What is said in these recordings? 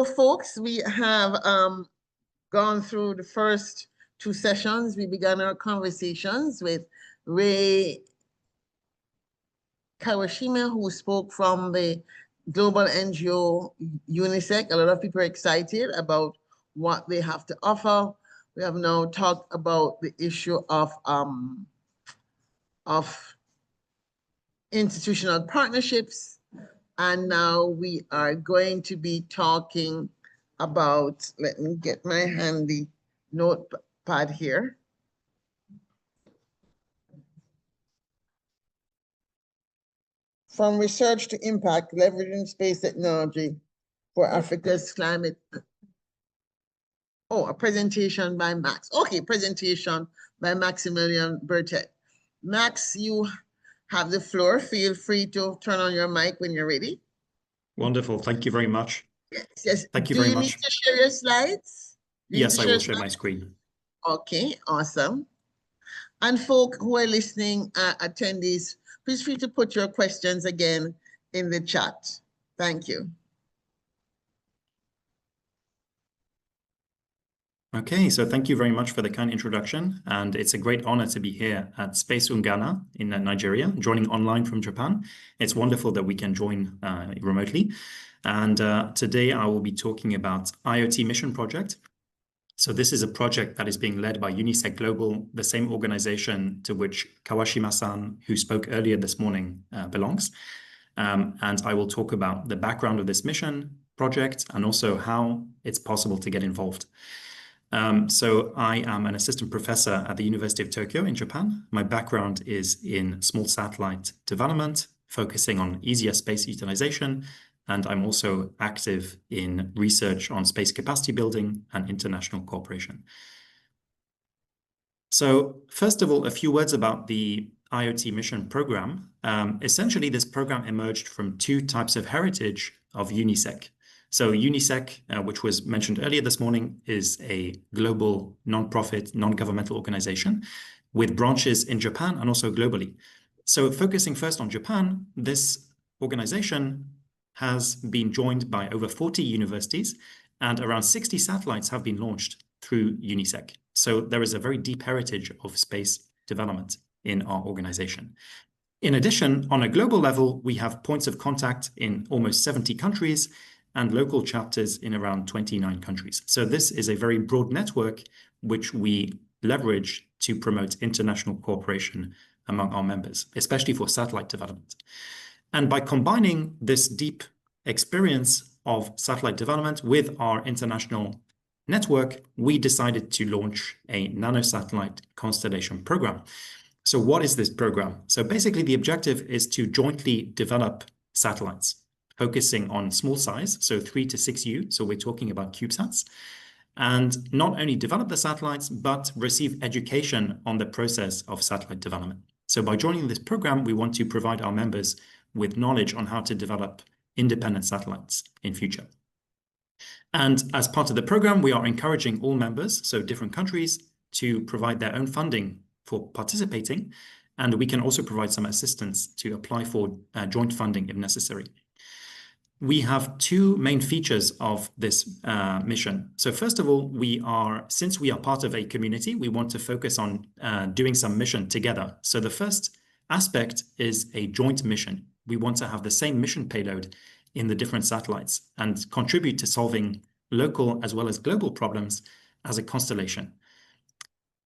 folks, we have gone through the first two sessions. We began our conversations with Ray Kawashima, who spoke from the global NGO UNICEF. A lot of people are excited about what they have to offer. We have now talked about the issue of institutional partnerships. And now we are going to be talking about, let me get my handy notepad here. From research to impact, leveraging space technology for Africa's climate. Oh, a presentation by Max. Okay, presentation by Maximilian Bertet. Max, you have the floor. Feel free to turn on your mic when you're ready. Wonderful. Thank you very much. Yes. Thank you very much. Do you need to share your slides? Yes, I will share my screen. Okay, awesome. And folk who are listening, attendees, please feel free to put your questions again in the chat. Thank you. Okay, so thank you very much for the kind introduction. And it's a great honor to be here at Space Ungana in Nigeria, joining online from Japan. It's wonderful that we can join remotely. And today I will be talking about IoT Mission Project. So this is a project that is being led by UNICEF Global, the same organization to which Kawashima-san, who spoke earlier this morning, belongs. And I will talk about the background of this mission project and also how it's possible to get involved. So I am an assistant professor at the University of Tokyo in Japan. My background is in small satellite development, focusing on easier space utilization. And I'm also active in research on space capacity building and international cooperation. So first of all, a few words about the IoT mission program. Essentially, this program emerged from two types of heritage of UNICEF. So UNICEF, which was mentioned earlier this morning, is a global non-profit, non-governmental organization with branches in Japan and also globally. So focusing first on Japan, this organization has been joined by over 40 universities and around 60 satellites have been launched through UNICEF. So there is a very deep heritage of space development in our organization. In addition, on a global level, we have points of contact in almost 70 countries and local chapters in around 29 countries. So this is a very broad network which we leverage to promote international cooperation among our members, especially for satellite development. And by combining this deep experience of satellite development with our international network, we decided to launch a nanosatellite constellation program. So what is this program? So basically the objective is to jointly develop satellites, focusing on small size, so 3 to 6U, so we're talking about CubeSats, and not only develop the satellites, but receive education on the process of satellite development. So by joining this program, we want to provide our members with knowledge on how to develop independent satellites in future. And as part of the program, we are encouraging all members, so different countries, to provide their own funding for participating. And we can also provide some assistance to apply for joint funding if necessary. We have two main features of this mission. So first of all, since we are part of a community, we want to focus on doing some mission together. So the first aspect is a joint mission. We want to have the same mission payload in the different satellites and contribute to solving local as well as global problems as a constellation.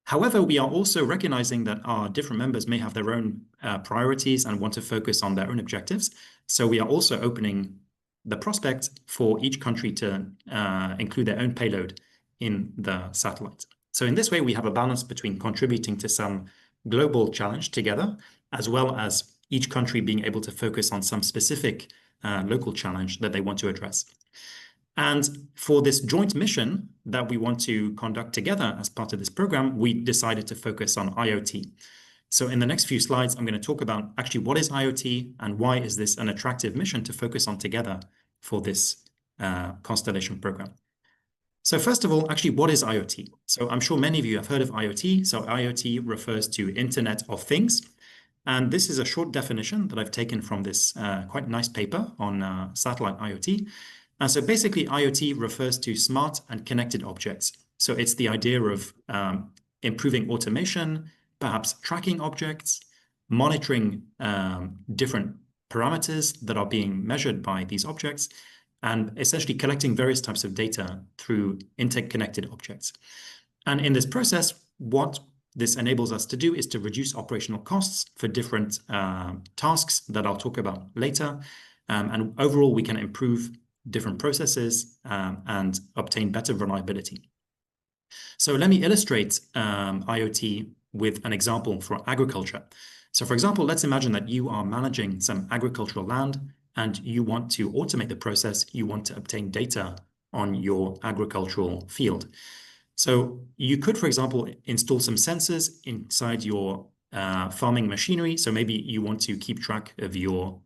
However, we are also recognizing that our different members may have their own priorities and want to focus on their own objectives. So we are also opening the prospect for each country to include their own payload in the satellite. So in this way, we have a balance between contributing to some global challenge together, as well as each country being able to focus on some specific local challenge that they want to address. And for this joint mission that we want to conduct together as part of this program, we decided to focus on IoT. So in the next few slides, I'm going to talk about actually what is IoT and why is this an attractive mission to focus on together for this constellation program. So first of all, actually, what is IoT? So I'm sure many of you have heard of IoT. So IoT refers to Internet of Things. And this is a short definition that I've taken from this quite nice paper on satellite IoT. And so basically, IoT refers to smart and connected objects. So it's the idea of improving automation, perhaps tracking objects, monitoring different parameters that are being measured by these objects, and essentially collecting various types of data through interconnected objects. And in this process, what this enables us to do is to reduce operational costs for different tasks that I'll talk about later. And overall, we can improve different processes and obtain better reliability. So let me illustrate IoT with an example for agriculture. So for example, let's imagine that you are managing some agricultural land and you want to automate the process. You want to obtain data on your agricultural field. So you could, for example, install some sensors inside your farming machinery. So maybe you want to keep track of your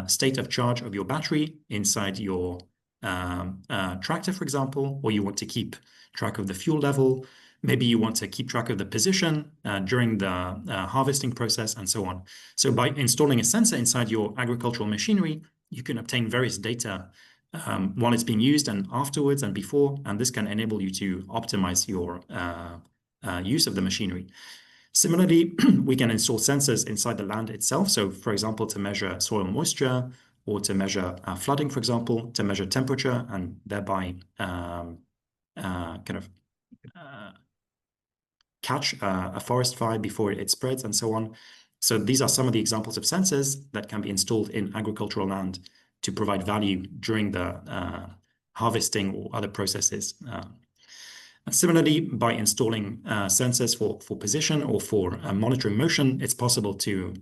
state of charge of your battery inside your tractor, for example, or you want to keep track of the fuel level. Maybe you want to keep track of the position during the harvesting process and so on. So by installing a sensor inside your agricultural machinery, you can obtain various data while it's being used and afterwards and before, and this can enable you to optimize your use of the machinery. Similarly, we can install sensors inside the land itself. So for example, to measure soil moisture or to measure flooding, for example, to measure temperature and thereby catch a forest fire before it spreads and so on. So these are some of the examples of sensors that can be installed in agricultural land to provide value during the harvesting or other processes. And similarly, by installing sensors for position or for monitoring motion, it's possible to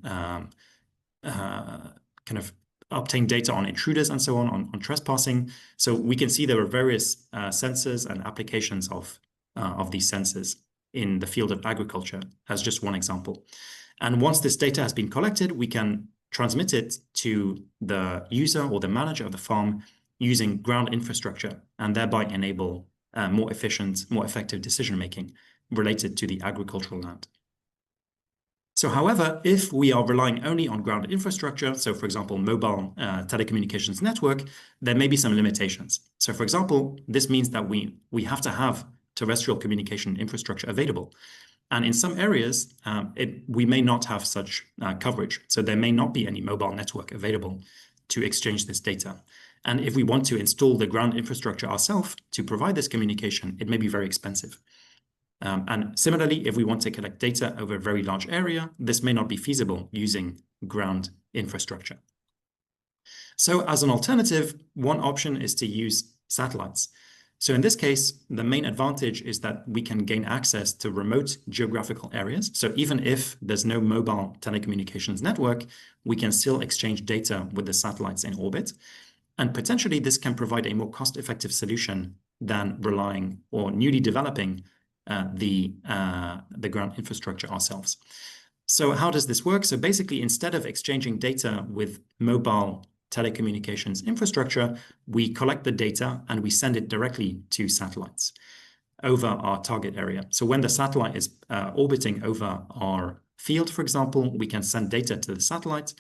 obtain data on intruders and so on trespassing. So we can see there are various sensors and applications of these sensors in the field of agriculture as just one example. And once this data has been collected, we can transmit it to the user or the manager of the farm using ground infrastructure and thereby enable more efficient, more effective decision-making related to the agricultural land. So however, if we are relying only on ground infrastructure, so for example, mobile telecommunications network, there may be some limitations. So for example, this means that we have to have terrestrial communication infrastructure available. And in some areas, we may not have such coverage. So there may not be any mobile network available to exchange this data. And if we want to install the ground infrastructure ourselves to provide this communication, it may be very expensive. And similarly, if we want to collect data over a very large area, this may not be feasible using ground infrastructure. So as an alternative, one option is to use satellites. So in this case, the main advantage is that we can gain access to remote geographical areas. So even if there's no mobile telecommunications network, we can still exchange data with the satellites in orbit. And potentially this can provide a more cost-effective solution than relying or newly developing the ground infrastructure ourselves. So how does this work? So basically, instead of exchanging data with mobile telecommunications infrastructure, we collect the data and we send it directly to satellites over our target area. So when the satellite is orbiting over our field, for example, we can send data to the satellite,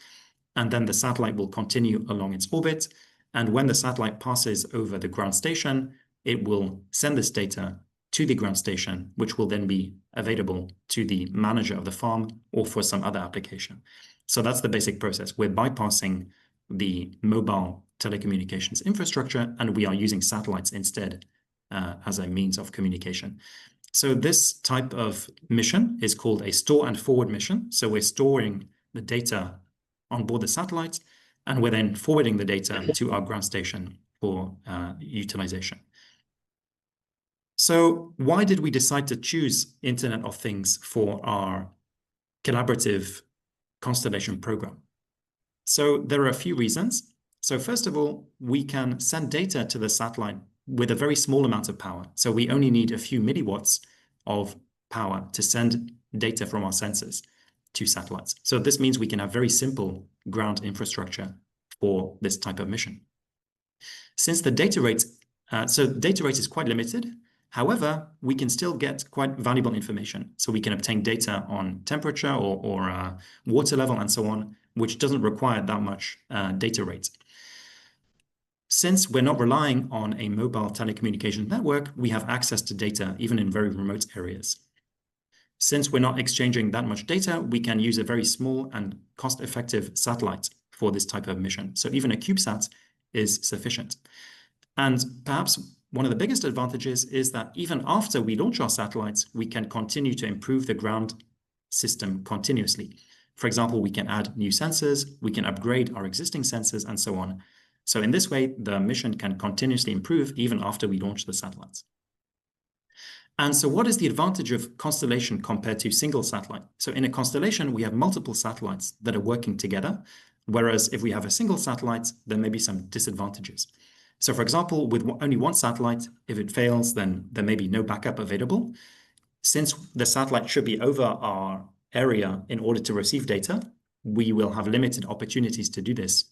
and then the satellite will continue along its orbit. And when the satellite passes over the ground station, it will send this data to the ground station, which will then be available to the manager of the farm or for some other application. So that's the basic process. We're bypassing the mobile telecommunications infrastructure, and we are using satellites instead as a means of communication. So this type of mission is called a store and forward mission. So we're storing the data on board the satellite, and we're then forwarding the data to our ground station for utilization. So why did we decide to choose Internet of Things for our collaborative constellation program? So there are a few reasons. So first of all, we can send data to the satellite with a very small amount of power. So we only need a few milliwatts of power to send data from our sensors to satellites. So this means we can have very simple ground infrastructure for this type of mission. Since the data rate, data rate is quite limited. However, we can still get quite valuable information. So we can obtain data on temperature or water level and so on, which doesn't require that much data rate. since we're not relying on a mobile telecommunications network, we have access to data even in very remote areas. Since we're not exchanging that much data, we can use a very small and cost-effective satellite for this type of mission. So even a CubeSat is sufficient. And perhaps one of the biggest advantages is that even after we launch our satellites, we can continue to improve the ground system continuously. For example, we can add new sensors, we can upgrade our existing sensors, and so on. So in this way, the mission can continuously improve even after we launch the satellites. And so what is the advantage of constellation compared to single satellite? So in a constellation, we have multiple satellites that are working together, whereas if we have a single satellite, there may be some disadvantages. So for example, with only one satellite, if it fails, then there may be no backup available. Since the satellite should be over our area in order to receive data, we will have limited opportunities to do this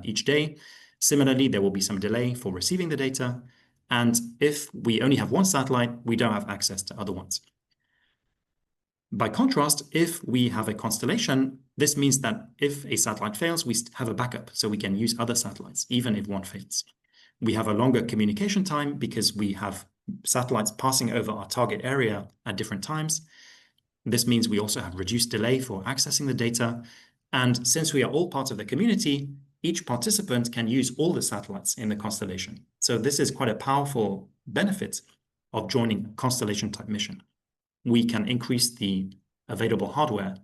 each day. Similarly, there will be some delay for receiving the data. And if we only have one satellite, we don't have access to other ones. By contrast, if we have a constellation, this means that if a satellite fails, we have a backup, so we can use other satellites, even if one fails. We have a longer communication time because we have satellites passing over our target area at different times. This means we also have reduced delay for accessing the data. And since we are all part of the community, each participant can use all the satellites in the constellation. So this is quite a powerful benefit of joining a constellation-type mission. We can increase the available hardware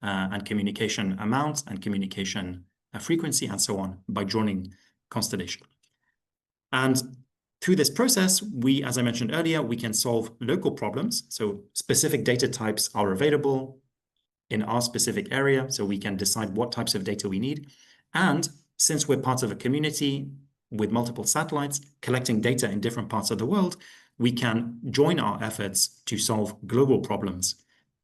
and communication amount and communication frequency and so on by joining constellation. And through this process, we, as I mentioned earlier, we can solve local problems. So specific data types are available in our specific area, so we can decide what types of data we need. And since we're part of a community with multiple satellites collecting data in different parts of the world, we can join our efforts to solve global problems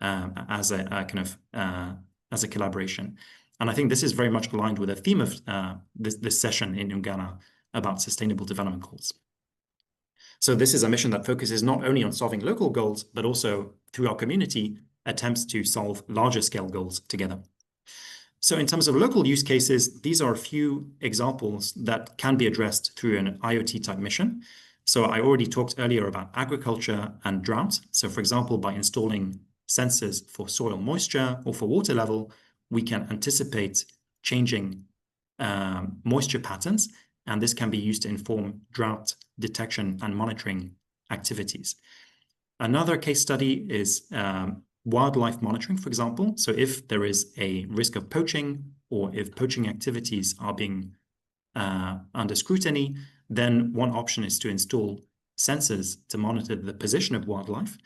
as a collaboration. And I think this is very much aligned with the theme of this session in Ungana about sustainable development goals. So this is a mission that focuses not only on solving local goals, but also through our community attempts to solve larger scale goals together. So in terms of local use cases, these are a few examples that can be addressed through an IoT type mission. So I already talked earlier about agriculture and drought. So for example, by installing sensors for soil moisture or for water level, we can anticipate changing moisture patterns, and this can be used to inform drought detection and monitoring activities. Another case study is wildlife monitoring, for example. So if there is a risk of poaching or if poaching activities are being under scrutiny, then one option is to install sensors to monitor the position of wildlife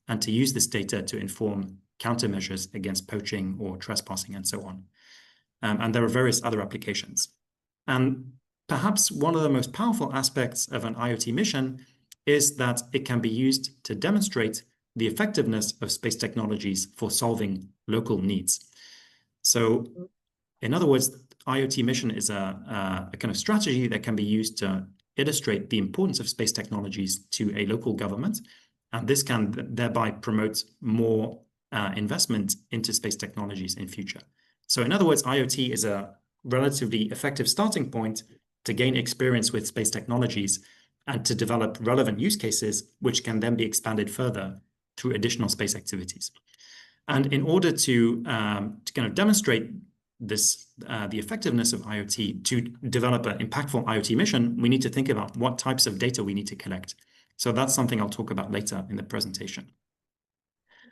and to use this data to inform countermeasures against poaching or trespassing and so on. And there are various other applications. And perhaps one of the most powerful aspects of an IoT mission is that it can be used to demonstrate the effectiveness of space technologies for solving local needs. So in other words, IoT mission is a kind of strategy that can be used to illustrate the importance of space technologies to a local government. And this can thereby promote more investment into space technologies in future. So in other words, IoT is a relatively effective starting point to gain experience with space technologies and to develop relevant use cases, which can then be expanded further through additional space activities. And in order to kind of demonstrate this, the effectiveness of IoT, to develop an impactful IoT mission, we need to think about what types of data we need to collect. So that's something I'll talk about later in the presentation.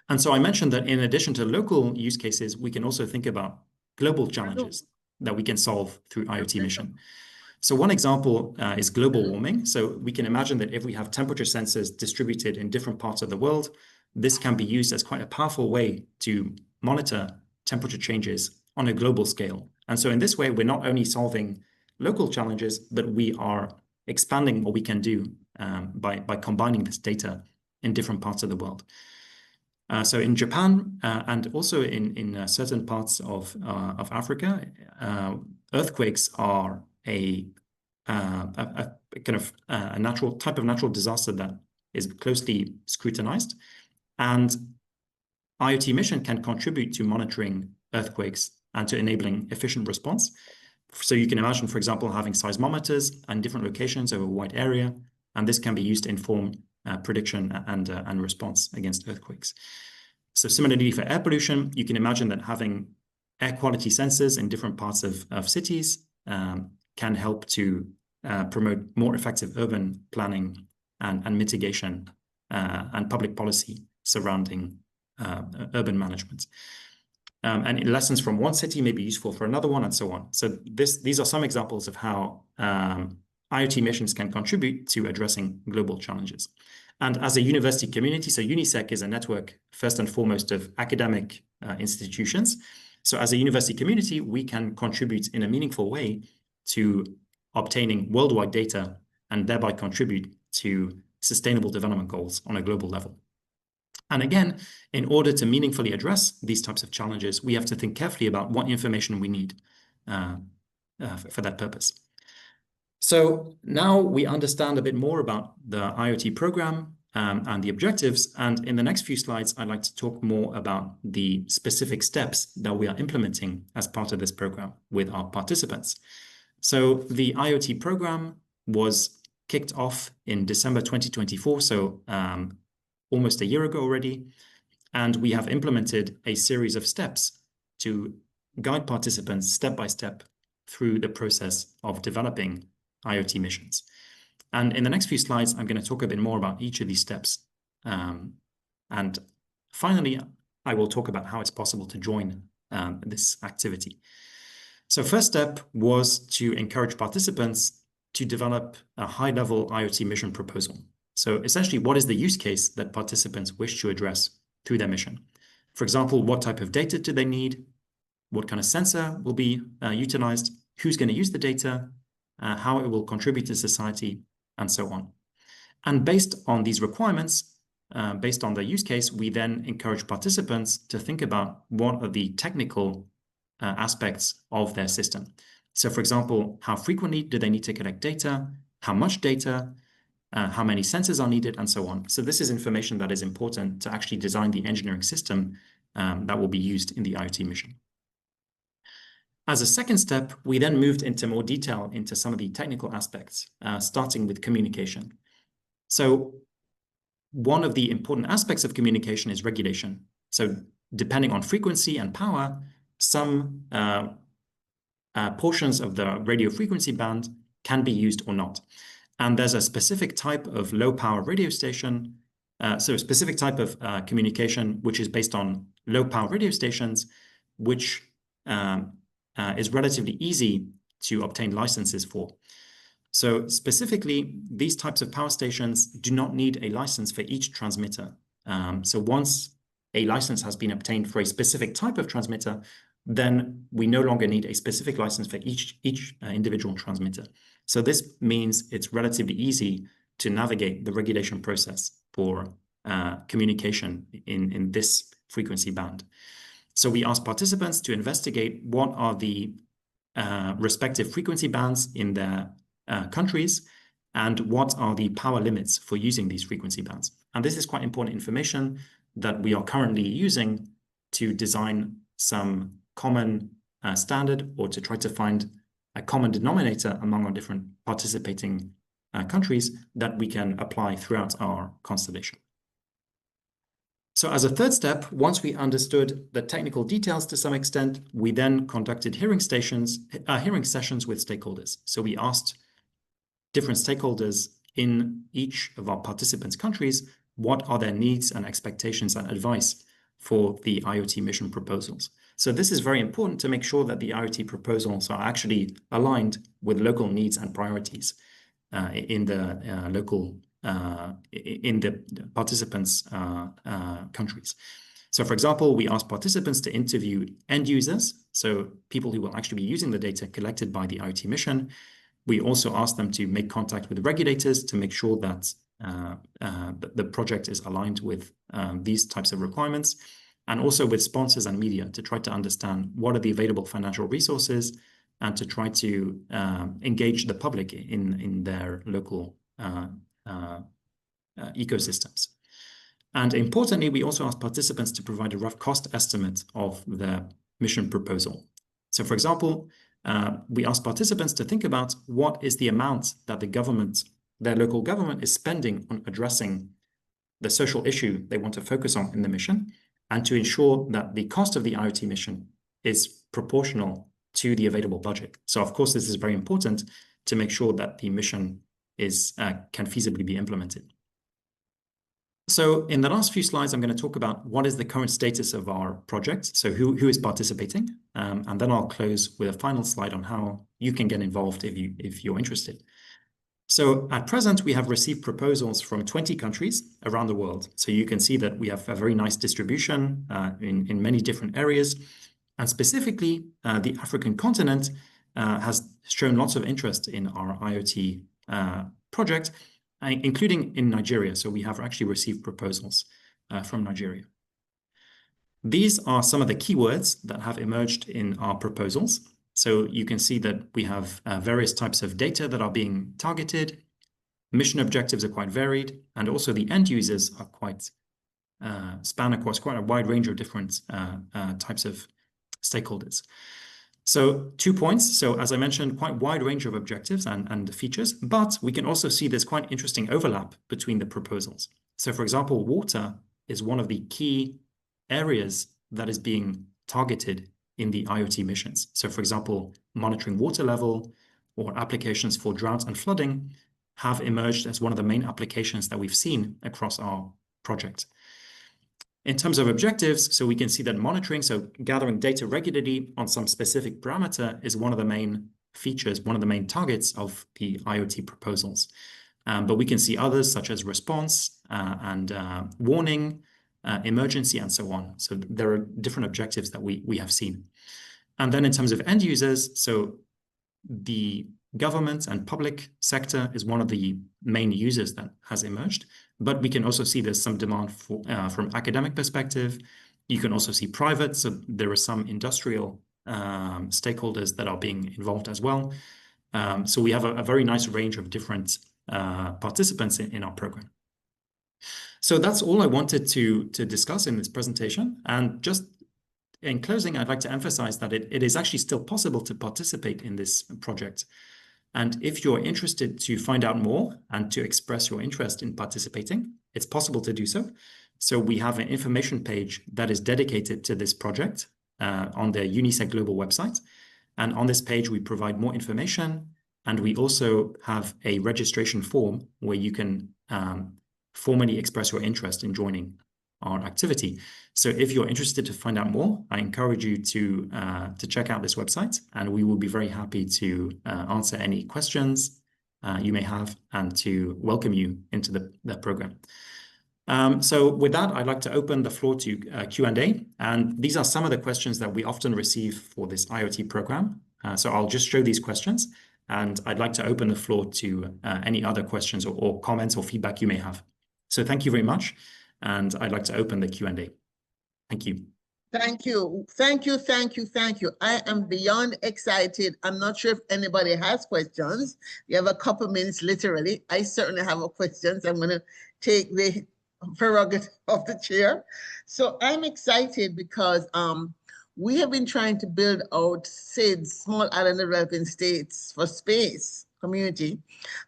And so I mentioned that in addition to local use cases, we can also think about global challenges that we can solve through IoT mission. So one example is global warming. So we can imagine that if we have temperature sensors distributed in different parts of the world, this can be used as quite a powerful way to monitor temperature changes on a global scale. And so in this way, we're not only solving local challenges, but we are expanding what we can do by combining this data in different parts of the world. So in Japan and also in certain parts of Africa, earthquakes are a kind of a natural disaster that is closely scrutinized, and IoT mission can contribute to monitoring earthquakes and to enabling efficient response. So you can imagine, for example, having seismometers in different locations over a wide area, and this can be used to inform prediction and response against earthquakes. So similarly for air pollution, you can imagine that having air quality sensors in different parts of cities can help to promote more effective urban planning and mitigation and public policy surrounding urban management. And lessons from one city may be useful for another one, and so on. So these are some examples of how IoT missions can contribute to addressing global challenges. And as a university community, so UNISEC is a network, first and foremost, of academic institutions. So as a university community, we can contribute in a meaningful way to obtaining worldwide data and thereby contribute to sustainable development goals on a global level. And again, in order to meaningfully address these types of challenges, we have to think carefully about what information we need for that purpose. So now we understand a bit more about the IoT program and the objectives. And in the next few slides, I'd like to talk more about the specific steps that we are implementing as part of this program with our participants. So the IoT program was kicked off in December 2024, so almost a year ago already. And we have implemented a series of steps to guide participants step by step through the process of developing IoT missions. And in the next few slides, I'm going to talk a bit more about each of these steps. And finally, I will talk about how it's possible to join this activity. So first step was to encourage participants to develop a high-level IoT mission proposal. So essentially, what is the use case that participants wish to address through their mission? For example, what type of data do they need? What kind of sensor will be utilized? Who's going to use the data? How it will contribute to society, and so on. And based on these requirements, based on the use case, we then encourage participants to think about what are the technical aspects of their system. So for example, how frequently do they need to collect data? How much data? How many sensors are needed, and so on. So this is information that is important to actually design the engineering system that will be used in the IoT mission. As a second step, we then moved into more detail into some of the technical aspects, starting with communication. So one of the important aspects of communication is regulation. So depending on frequency and power, some portions of the radio frequency band can be used or not. And there's a specific type of low power radio station, so a specific type of communication, which is based on low power radio stations, which is relatively easy to obtain licenses for. So specifically, these types of power stations do not need a license for each transmitter. So once a license has been obtained for a specific type of transmitter, then we no longer need a specific license for each individual transmitter. So this means it's relatively easy to navigate the regulation process for communication in this frequency band. So we ask participants to investigate what are the respective frequency bands in their countries and what are the power limits for using these frequency bands. And this is quite important information that we are currently using to design some common standard, or to try to find a common denominator among our different participating countries that we can apply throughout our constellation. So as a third step, once we understood the technical details to some extent, we then conducted hearing sessions with stakeholders. So we asked different stakeholders in each of our participants' countries, what are their needs and expectations and advice for the IoT mission proposals. So this is very important to make sure that the IoT proposals are actually aligned with local needs and priorities in the participants' countries. So for example, we asked participants to interview end users, so people who will actually be using the data collected by the IoT mission. We also asked them to make contact with regulators to make sure that the project is aligned with these types of requirements, and also with sponsors and media to try to understand what are the available financial resources and to try to engage the public in their local ecosystems. And importantly, we also asked participants to provide a rough cost estimate of their mission proposal. So for example, we asked participants to think about what is the amount that the government, their local government, is spending on addressing the social issue they want to focus on in the mission, and to ensure that the cost of the IoT mission is proportional to the available budget. So of course, this is very important to make sure that the mission is can feasibly be implemented. So in the last few slides, I'm going to talk about what is the current status of our project, so who is participating, and then I'll close with a final slide on how you can get involved if you're interested. So at present, we have received proposals from 20 countries around the world. So you can see that we have a very nice distribution in many different areas. And specifically, the African continent has shown lots of interest in our IoT project, including in Nigeria. So we have actually received proposals from Nigeria. These are some of the keywords that have emerged in our proposals. So you can see that we have various types of data that are being targeted. Mission objectives are quite varied, and also the end users are quite span across quite a wide range of different types of stakeholders. So 2 points. So as I mentioned, quite wide range of objectives and features, but we can also see there's quite interesting overlap between the proposals. So for example, water is one of the key areas that is being targeted in the IoT missions. So for example, monitoring water level or applications for drought and flooding have emerged as one of the main applications that we've seen across our project. In terms of objectives, so we can see that monitoring, so gathering data regularly on some specific parameter, is one of the main features, one of the main targets of the IoT proposals. But we can see others such as response and warning, emergency, and so on. So there are different objectives that we have seen. And then in terms of end users, so the government and public sector is one of the main users that has emerged, but we can also see there's some demand for, from academic perspective. You can also see private, so there are some industrial stakeholders that are being involved as well. So we have a very nice range of different participants in our program. So that's all I wanted to discuss in this presentation. And just in closing, I'd like to emphasize that it is actually still possible to participate in this project. And if you're interested to find out more and to express your interest in participating, it's possible to do so. So we have an information page that is dedicated to this project on the UNISEC Global website. And on this page, we provide more information. And we also have a registration form where you can formally express your interest in joining our activity. So if you're interested to find out more, I encourage you to check out this website, and we will be very happy to answer any questions you may have and to welcome you into the program. So with that, I'd like to open the floor to Q&A, and these are some of the questions that we often receive for this IoT program. So I'll just show these questions, and I'd like to open the floor to any other questions or comments or feedback you may have. So thank you very much. And I'd like to open the Q&A. Thank you. Thank you. Thank you. Thank you. Thank you. I am beyond excited. I'm not sure if anybody has questions. We have a couple minutes, literally. I certainly have a questions. I'm going to take the prerogative of the chair. So I'm excited because we have been trying to build out SIDS, Small Island Developing States, for space community.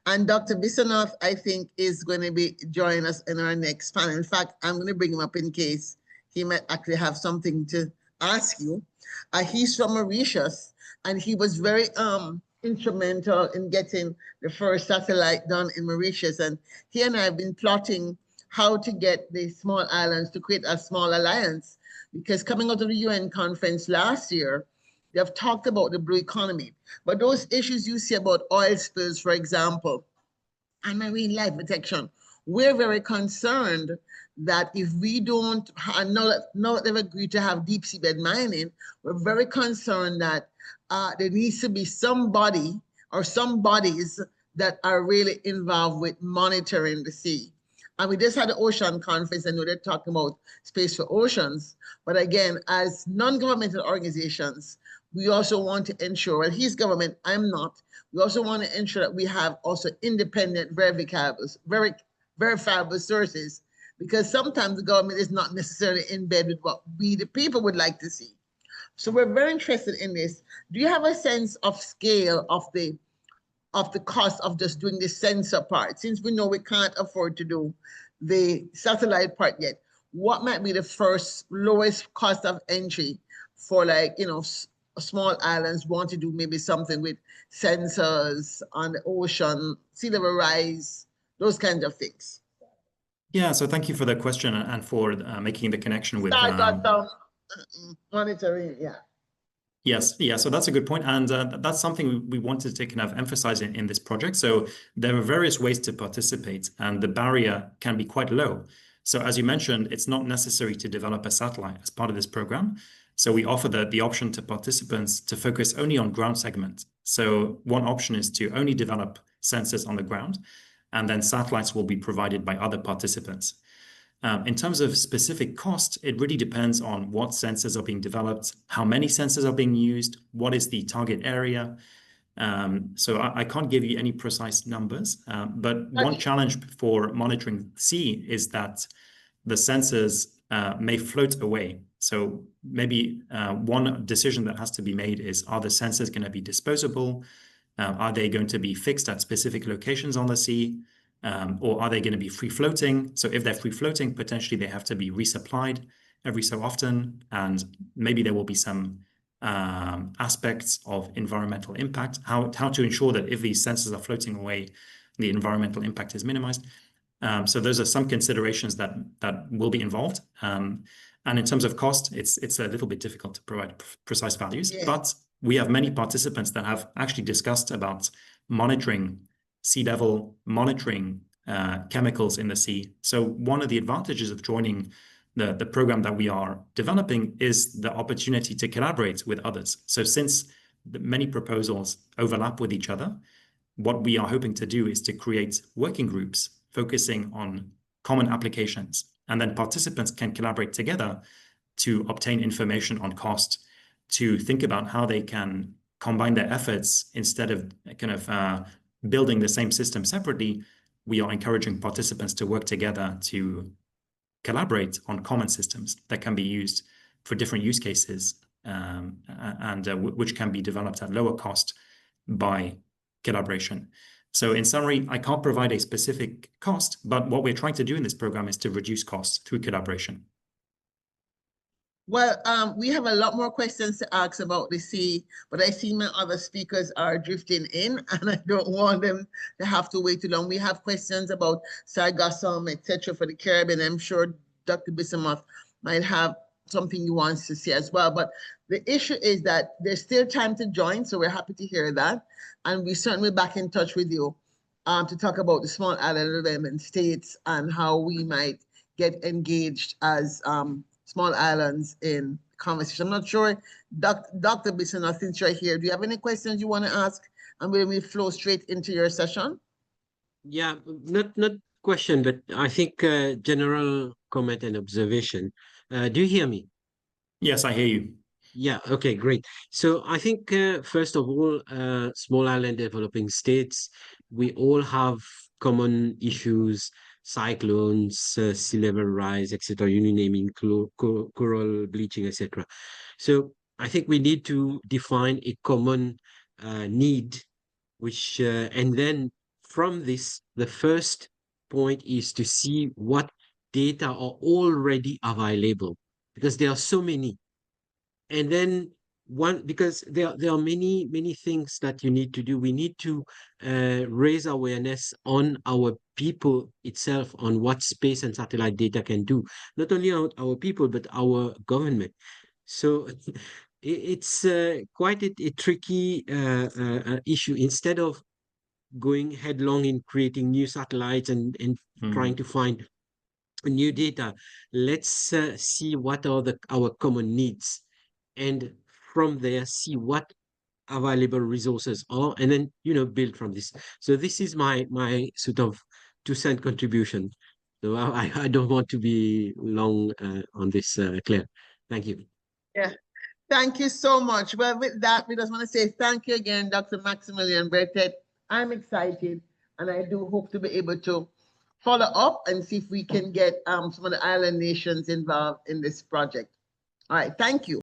And Dr. Bisanoff, I think, is going to be joining us in our next panel. In fact, I'm going to bring him up in case he might actually have something to ask you. He's from Mauritius, and he was very instrumental in getting the first satellite done in Mauritius. And he and I have been plotting how to get the small islands to create a small alliance, because coming out of the UN conference last year, they have talked about the blue economy. But those issues you see about oil spills, for example, and marine life protection, we're very concerned that if we don't, now they've agreed to have deep seabed mining, we're very concerned that there needs to be somebody or some bodies that are really involved with monitoring the sea. And we just had the ocean conference. I know they're talking about space for oceans. But again, as non-governmental organizations, we also want to ensure, well, he's government, I'm not. We also want to ensure that we have also independent verifiable sources, because sometimes the government is not necessarily in bed with what we, the people, would like to see. So we're very interested in this. Do you have a sense of scale of the cost of just doing the sensor part? Since we know we can't afford to do the satellite part yet, what might be the first lowest cost of entry for, like, you know, small islands want to do maybe something with sensors on the ocean, sea level rise, those kinds of things? Yeah, so thank you for the question and for making the connection with Start that down, monitoring, yeah. Yes, yeah, so that's a good point. And that's something we wanted to kind of emphasize in this project. So there are various ways to participate, and the barrier can be quite low. So as you mentioned, it's not necessary to develop a satellite as part of this program. So we offer the option to participants to focus only on ground segment. So one option is to only develop sensors on the ground, and then satellites will be provided by other participants. In terms of specific cost, it really depends on what sensors are being developed, how many sensors are being used, what is the target area. So I can't give you any precise numbers, but one challenge for monitoring the sea is that the sensors may float away. So maybe one decision that has to be made is, are the sensors going to be disposable? Are they going to be fixed at specific locations on the sea? Or are they going to be free floating? So if they're free floating, potentially they have to be resupplied every so often. And maybe there will be some aspects of environmental impact, how to ensure that if these sensors are floating away, the environmental impact is minimized. So those are some considerations that will be involved. And in terms of cost, it's a little bit difficult to provide precise values, but we have many participants that have actually discussed about monitoring sea level, monitoring chemicals in the sea. So one of the advantages of joining the program that we are developing is the opportunity to collaborate with others. So since many proposals overlap with each other, what we are hoping to do is to create working groups focusing on common applications, and then participants can collaborate together to obtain information on cost, to think about how they can combine their efforts instead of kind of building the same system separately. We are encouraging participants to work together to collaborate on common systems that can be used for different use cases, and which can be developed at lower cost by collaboration. So in summary, I can't provide a specific cost, but what we're trying to do in this program is to reduce costs through collaboration. Well, we have a lot more questions to ask about the sea, but I see my other speakers are drifting in, and I don't want them to have to wait too long. We have questions about sargassum, etc., for the Caribbean. I'm sure Dr. Bismuth might have something he wants to say as well. But the issue is that there's still time to join, so we're happy to hear that. And we certainly back in touch with you to talk about the small island development states and how we might get engaged as small islands in conversation. I'm not sure, Dr. Bismuth, since you're here, do you have any questions you want to ask? And will we flow straight into your session? Yeah, not question, but I think general comment and observation. Do you hear me? Yes, I hear you. Yeah, okay, great. So I think first of all, small island developing states, we all have common issues, cyclones, sea level rise, etc. You name it, coral bleaching, etc. So I think we need to define a common need, which and then from this, the first point is to see what data are already available, because there are so many. And then because there are many things that you need to do. We need to raise awareness on our people itself, on what space and satellite data can do, not only our people but our government. So it's quite a tricky issue. Instead of going headlong in creating new satellites and trying to find new data, let's see what are our common needs, and from there see what available resources are, and then build from this. So this is my sort of 2-cent contribution. So I don't want to be long on this, Claire. Thank you. Yeah, thank you so much. Well, with that, we just want to say thank you again, Dr. Maximilian Bertet. I'm excited, and I do hope to be able to follow up and see if we can get some of the island nations involved in this project. All right, thank you.